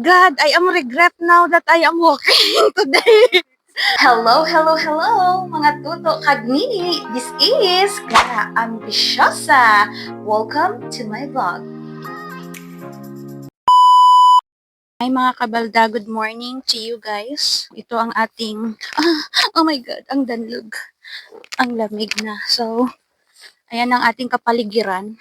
God, I am regret now that I am walking today. Hello, hello, hello, mga tuto kagnini. This is Clara Ambisyosa. Welcome to my vlog. Hi mga kabalda, good morning to you guys. Ito ang ating, oh my God, ang danlog. Ang lamig na. So, ayan ang ating kapaligiran.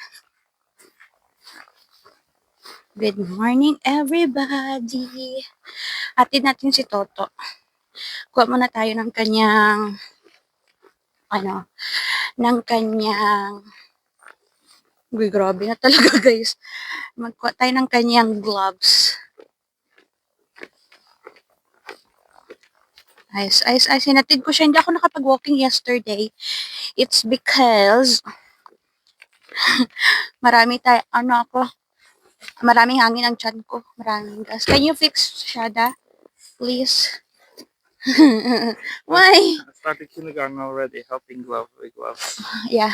Good morning, everybody. Atin natin si Toto. Kuha muna tayo ng kanyang, uy, grabe na talaga guys. Magkuha tayo ng kanyang gloves. Ayos. Sinatid ko siya. Hindi ako nakapag-walking yesterday. It's because, maraming hangin ang tiyan ko. Maraming gas. Can you fix, Shada? Please. Why? I started kindergarten already, helping with gloves. Yeah.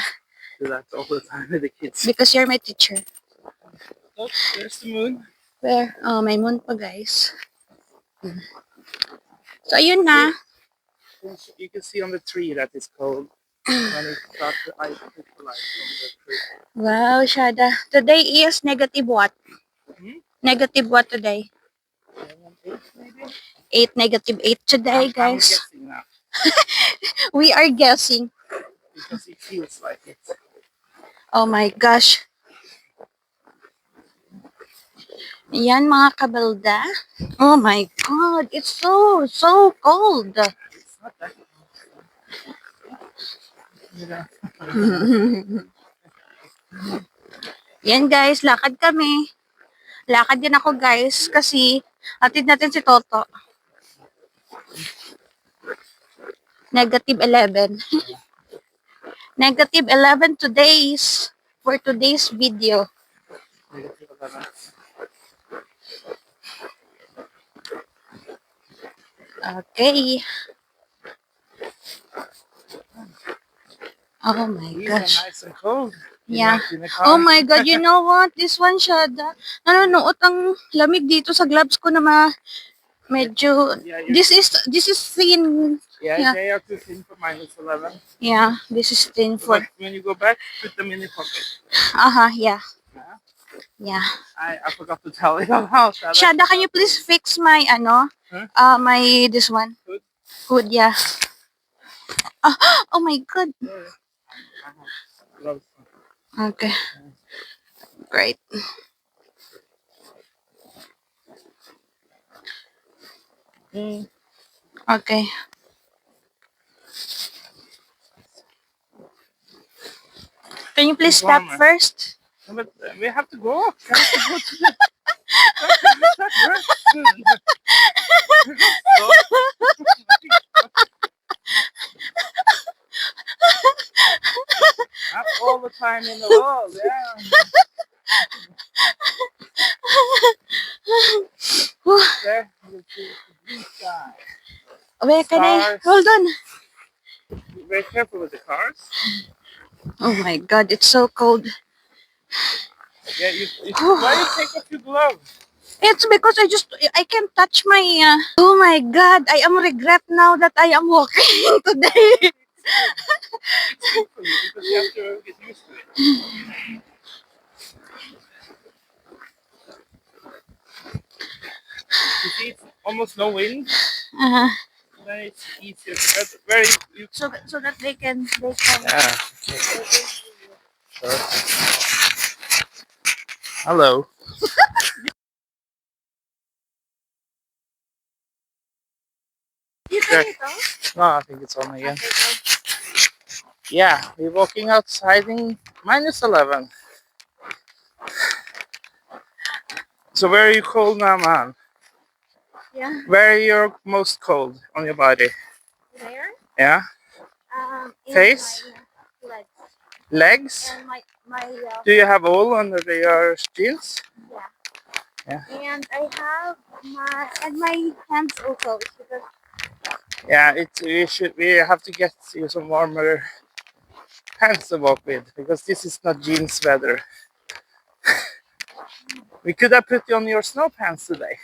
Do that all the time with the kids. Because you're my teacher. Oh, there's the moon. Where? Oh, may moon pa, guys. So, ayun na. You can see on the tree that it's cold. When it starts to ice crystallize on the tree. Wow, Shada. Today is negative what? Negative what today? 8 maybe? 8, negative 8 today, guys. I'm guessing now. We are guessing. Because it feels like it. Oh my gosh. Yan mga kabalda. Oh my God. It's so cold. It's not that cold. Yan guys, lakad kami. Lakad din ako guys kasi atid natin si Toto. Negative 11. Negative 11 for today's video. Negative 11. Okay. Oh my gosh. Nice and cold. Yeah. Oh my God, you know what? This one, Shada. Nanonood ang lamig dito sa gloves ko na medyo, this is thin. Yeah, they are too thin for -11. Yeah, this is thin for. But when you go back, put them in the pocket. Yeah. Yeah. I forgot to tell you about that. Shada, can you please fix my, this one? Hood, yeah. Oh my God. Okay. Great. Okay. Can you please stop first? No, but we have to go. We have to go to the... Not all the time in the world, yeah. There, you see the blue sky. Where can I? Hold on. Be very careful with the cars. Oh my God, it's so cold. Yeah, why you take off your gloves? It's because I can't touch my, oh my God, I am regret now that I am walking today. It's good for you because you have to get used to it. You see, it's almost no wind. Then it's easier. That's very. So that they can. Yeah. Sure. Hello. You turn it off? No, I think it's on again. Yeah, we're walking outside in -11. So where are you cold now, man? Yeah. Where are you most cold on your body? Where? Yeah. Face? My Legs? And my Do you have wool under your jeans? Yeah. And I have my hands also. Because Yeah, we have to get you some warmer pants to walk with because this is not jeans weather. We could have put you on your snow pants today.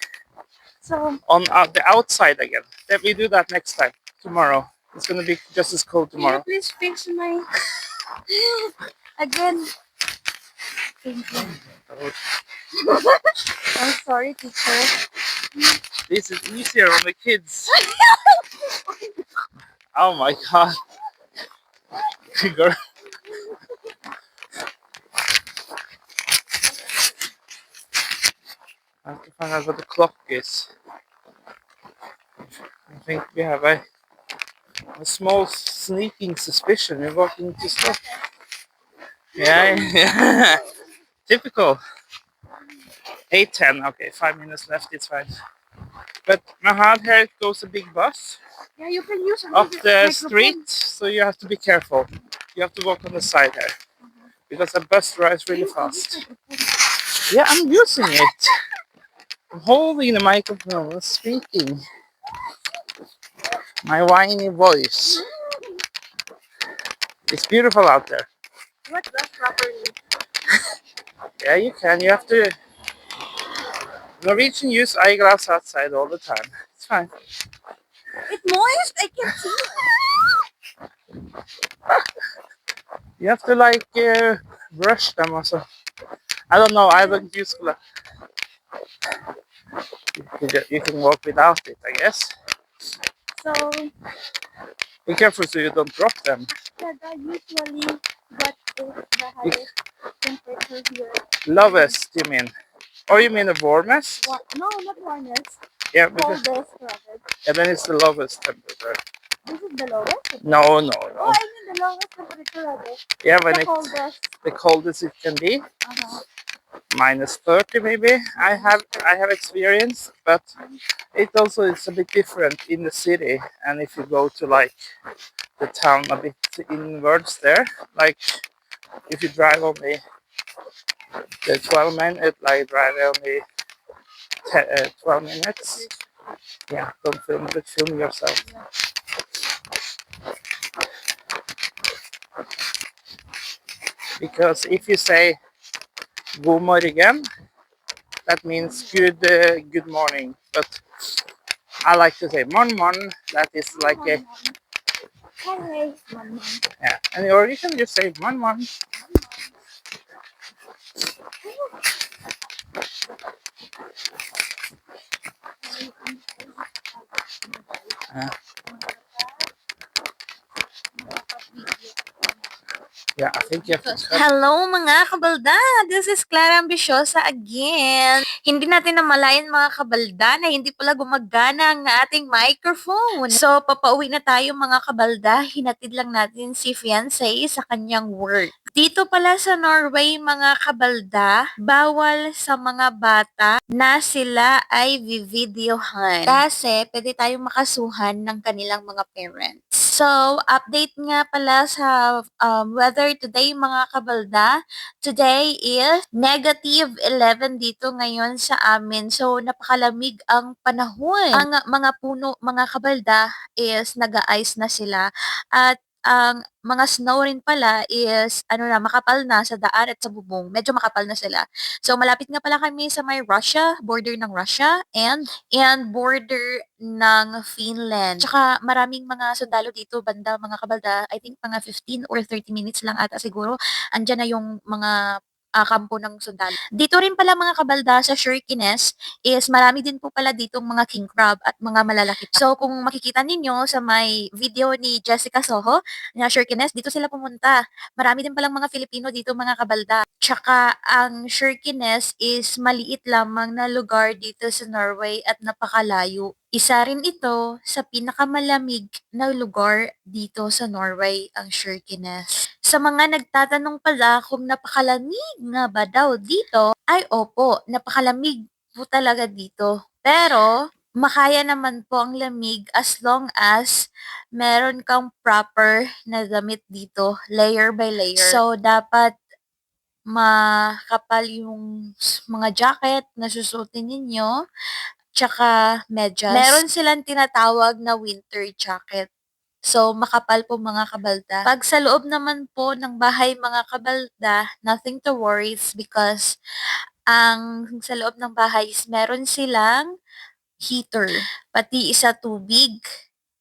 So, on the outside again. Then we do that next time, tomorrow. It's gonna be just as cold can you tomorrow. please fix my... Again. Thank you. I'm sorry, teacher. This is easier on the kids. Oh my god. Girl. I have to find out what the clock is. I think we have a small sneaking suspicion we're walking too slow. Yeah, yeah. Typical. 8:10. Okay, 5 minutes left. It's fine. But Mahad, here goes a big bus Yeah, you can use up the microphone. street, so you have to be careful. You have to walk on the side here because the bus drives really fast. Yeah, I'm using it. I'm holding the microphone and speaking. My whiny voice. It's beautiful out there. What's that properly? Yeah, you can. You have to. Norwegian use eyeglass outside all the time. It's fine. It's moist. I can see. You have to like brush them also. I don't know. I don't use glass. You can walk without it, I guess. So, Be careful so you don't drop them. Dada, usually, what is the highest temperature here? Lowest, you mean? Or you mean the warmest? No, not warmest. Yeah, because, Coldest, rather. yeah, then it's the lowest temperature. This is the lowest? No. Oh, I mean the lowest temperature, rather. Yeah, when The it's coldest. the coldest it can be. Uh-huh. -30 maybe. I have experience, but it also is a bit different in the city. And if you go to like the town a bit inwards there, like if you drive only the 12 minutes, like drive only 12 minutes. Yeah, don't film, but film yourself. Because if you say god morgen, that means good morning. But I like to say morgen. That is like a Hey, yeah. And or you can just say morgen. Yeah, I think you have to cut. Hello mga kabalda! This is Clara Ambiciosa again. Hindi natin namalayan mga kabalda na hindi pala gumagana ang ating microphone. So, papauwi na tayo mga kabalda. Hinatid lang natin si fiancé sa kanyang work. Dito pala sa Norway mga kabalda, bawal sa mga bata na sila ay videohan. Kasi pwede tayong makasuhan ng kanilang mga parents. So, update nga pala sa weather today mga kabalda. Today is -11 dito ngayon sa amin. So, napakalamig ang panahon. Ang mga puno, mga kabalda, is nag-a-ice na sila. At ang mga snow rin pala is makapal na sa daan at sa bubong. Medyo makapal na sila. So, malapit nga pala kami sa may Russia, border ng Russia, and border ng Finland. Tsaka maraming mga sundalo dito banda mga kabalda. I think mga 15 or 30 minutes lang ata siguro. Andiyan na yung mga kampo ng sundalo. Dito rin pala mga kabalda sa Shirkines is marami din po pala ditong mga king crab at mga malalaki pa. So kung makikita ninyo sa may video ni Jessica Soho na Shirkines, dito sila pumunta. Marami din palang mga Filipino dito mga kabalda. Tsaka ang Shirkines is maliit lamang na lugar dito sa Norway at napakalayo. Isa rin ito sa pinakamalamig na lugar dito sa Norway, ang Shirkines. Sa mga nagtatanong pala kung napakalamig nga ba daw dito, ay opo, napakalamig po talaga dito. Pero, makaya naman po ang lamig as long as meron kang proper na damit dito, layer by layer. So, dapat makapal yung mga jacket na susuotin ninyo, tsaka medyas. Meron silang tinatawag na winter jacket. So, makapal po mga kabalda. Pag sa loob naman po ng bahay mga kabalda, nothing to worries because ang sa loob ng bahay is meron silang heater. Pati isa tubig,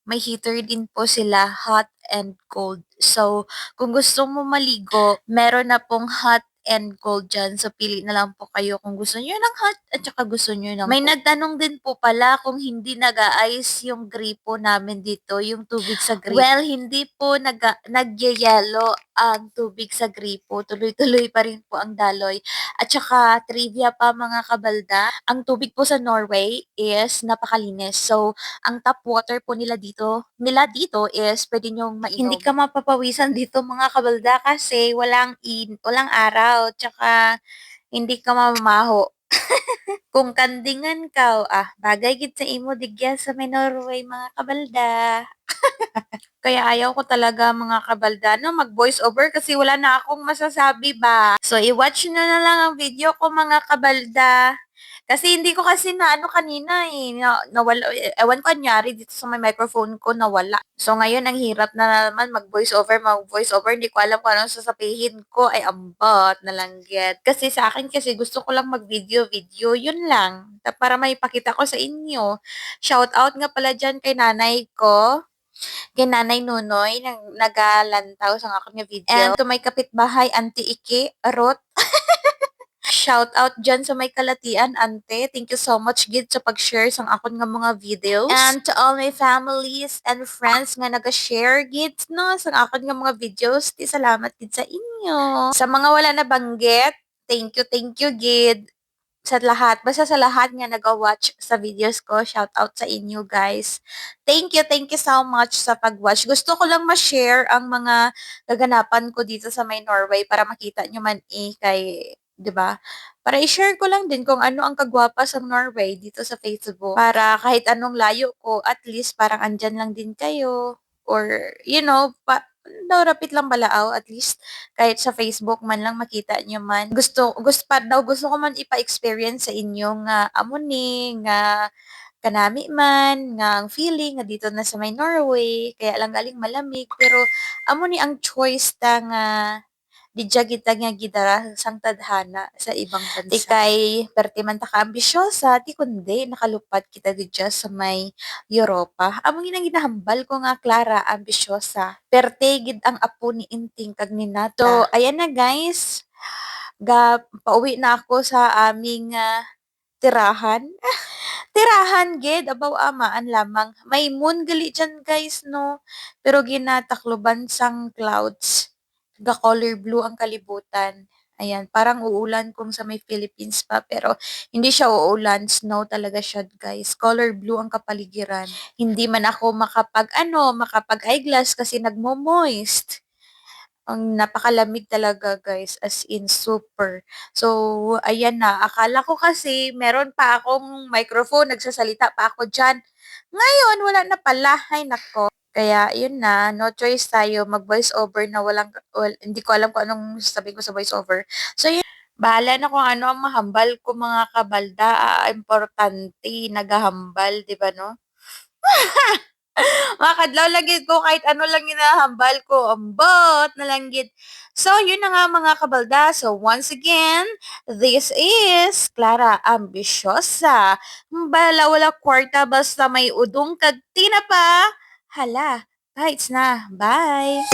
may heater din po sila, hot and cold. So, kung gusto mo maligo, meron na pong hot and cold dyan. So, pili na lang po kayo kung gusto nyo ng hot at saka gusto nyo ng May nagtanong din po pala kung hindi nag-a-ice yung gripo namin dito, yung tubig sa gripo. Well, hindi po nagyayelo ang tubig sa gripo. Tuloy-tuloy pa rin po ang daloy. At saka, trivia pa mga kabalda, ang tubig po sa Norway is napakalinis. So, ang tap water po nila dito is pwede nyong mainom. Hindi ka mapapawisan dito mga kabalda kasi walang araw, tsaka hindi ka mamamaho. Kung kandingan ka, bagay gid sa imo digya sa may Norway mga kabalda. Kaya ayaw ko talaga mga kabalda no mag-voice over kasi wala na akong masasabi ba. So i-watch na lang ang video ko mga kabalda. Kasi hindi ko kasi na ano kanina nawala, ewan ko anyari dito sa may microphone ko nawala. So ngayon ang hirap na naman mag-voice over, hindi ko alam kung anong sasabihin ko, ay ambot na lang get. Kasi sa akin kasi gusto ko lang mag-video, yun lang. Para may pakita ko sa inyo. Shout out nga pala dyan kay nanay ko, kay Nanay Nunoy, nagalantaw sa akong nga video. And to my kapitbahay, Auntie Iki, Arot. Shout out dyan sa may kalatian, ante. Thank you so much, gid, sa pag-share sa akon nga mga videos. And to all my families and friends nga naga-share, gid, no, sa akon nga mga videos. Salamat, gid, sa inyo. Sa mga wala na banggit, thank you, gid. Sa lahat, basta sa lahat nga nag-watch sa videos ko, shout out sa inyo guys. Thank you so much sa pag-watch. Gusto ko lang ma-share ang mga gaganapan ko dito sa may Norway para makita nyo man kay, 'di ba? Para i-share ko lang din kung ano ang kagwapa sa Norway dito sa Facebook. Para kahit anong layo ko, at least parang andyan lang din kayo. Or, rapit lang balaaw, at least kahit sa Facebook man lang makita nyo man. Gusto ko man ipa-experience sa inyo nga amo ni nga kanami man nga ang feeling nga dito na sa may Norway kaya lang galing malamig pero amo ni ang choice ta nga didya kita nga gidara sang tadhana sa ibang bansa. Di kay perti man ta ka ambisyosa, ti kundi nakalupat kita didya sa may Europa. Among ginahambal ko nga Clara ambisyosa. Perte gid ang apo ni Inting kag ni Nata. So, ayan na guys. Pauwi na ako sa aming tirahan. Tirahan gid abaw amaan lamang. May moon gali dyan guys no. Pero ginatakloban sang clouds. Color blue ang kalibutan. Ayan, parang uulan kung sa may Philippines pa, pero hindi siya uulan, snow talaga siya, guys. Color blue ang kapaligiran. Hindi man ako makapag eyeglass kasi nagmo-moist. Ang napakalamig talaga, guys, as in super. So, ayan na. Akala ko kasi meron pa akong microphone, nagsasalita pa ako dyan. Ngayon, wala na pala. Ay, nako. Kaya, yun na, no choice tayo, mag-voice over na hindi ko alam kung anong sasabihin ko sa voice over. So, yun, bahala na kung ano ang mahambal ko mga kabalda. Importante, nagahambal, di ba, no? Makadlaw lagi ko kahit ano lang ginahambal ko, ambot na lang gid. So, yun na nga mga kabalda. So, once again, this is Clara Ambisyosa. Bala wala kwarta basta may udong kag tinapa. Hala, kahit na. Bye!